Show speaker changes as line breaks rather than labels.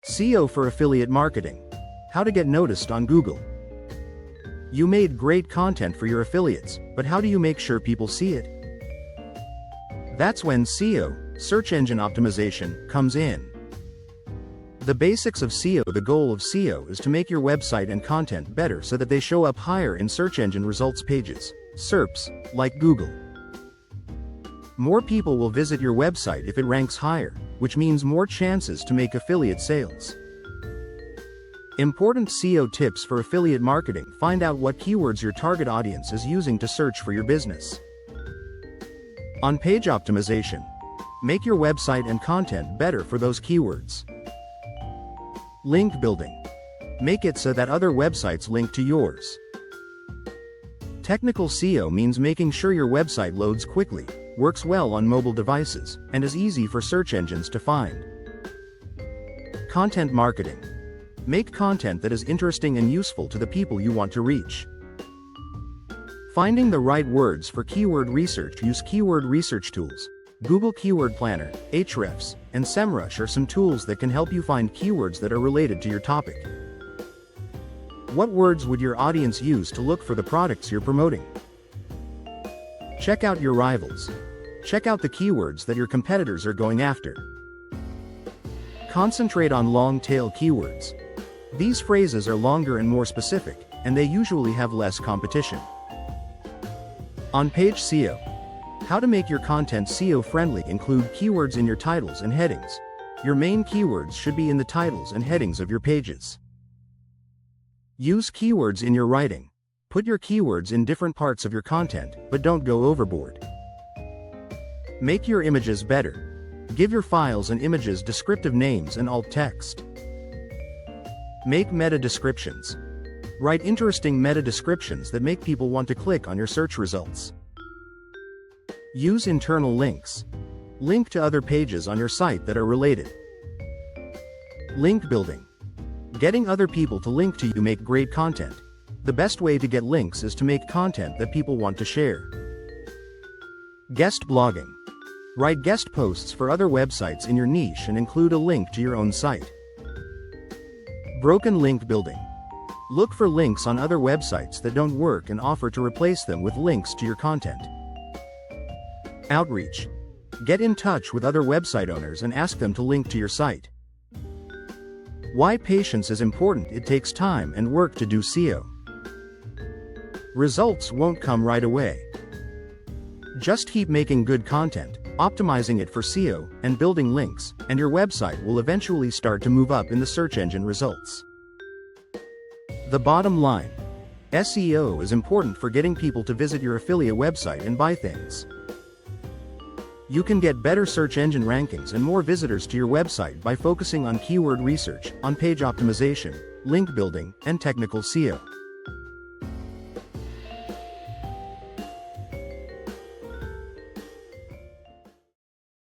SEO for affiliate marketing. How to get noticed on Google. You made great content for your affiliates, but how do you make sure people see it? That's when SEO, search engine optimization, comes in. The basics of SEO. The goal of SEO is to make your website and content better so that they show up higher in search engine results pages, SERPs, like Google. More people will visit your website if it ranks higher, which means more chances to make affiliate sales. Important SEO tips for affiliate marketing. Find out what keywords your target audience is using to search for your business. On-page optimization. Make your website and content better for those keywords. Link building. Make it so that other websites link to yours. Technical SEO means making sure your website loads quickly, works well on mobile devices, and is easy for search engines to find. Content marketing. Make content that is interesting and useful to the people you want to reach. Finding the right words for keyword research. Use keyword research tools. Google Keyword Planner, Ahrefs, and SEMrush are some tools that can help you find keywords that are related to your topic. What words would your audience use to look for the products you're promoting? Check out your rivals. Check out the keywords that your competitors are going after. Concentrate on long-tail keywords. These phrases are longer and more specific, and they usually have less competition. On-page SEO. How to make your content SEO-friendly. Include keywords in your titles and headings. Your main keywords should be in the titles and headings of your pages. Use keywords in your writing. Put your keywords in different parts of your content, but don't go overboard. Make your images better. Give your files and images descriptive names and alt text. Make meta descriptions. Write interesting meta descriptions that make people want to click on your search results. Use internal links. Link to other pages on your site that are related. Link building. Getting other people to link to you. Make great content. The best way to get links is to make content that people want to share. Guest blogging. Write guest posts for other websites in your niche and include a link to your own site. Broken link building. Look for links on other websites that don't work and offer to replace them with links to your content. Outreach. Get in touch with other website owners and ask them to link to your site. Why patience is important. It takes time and work to do SEO. Results won't come right away. Just keep making good content, optimizing it for SEO, and building links, and your website will eventually start to move up in the search engine results. The bottom line. SEO is important for getting people to visit your affiliate website and buy things. You can get better search engine rankings and more visitors to your website by focusing on keyword research, on-page optimization, link building, and technical SEO.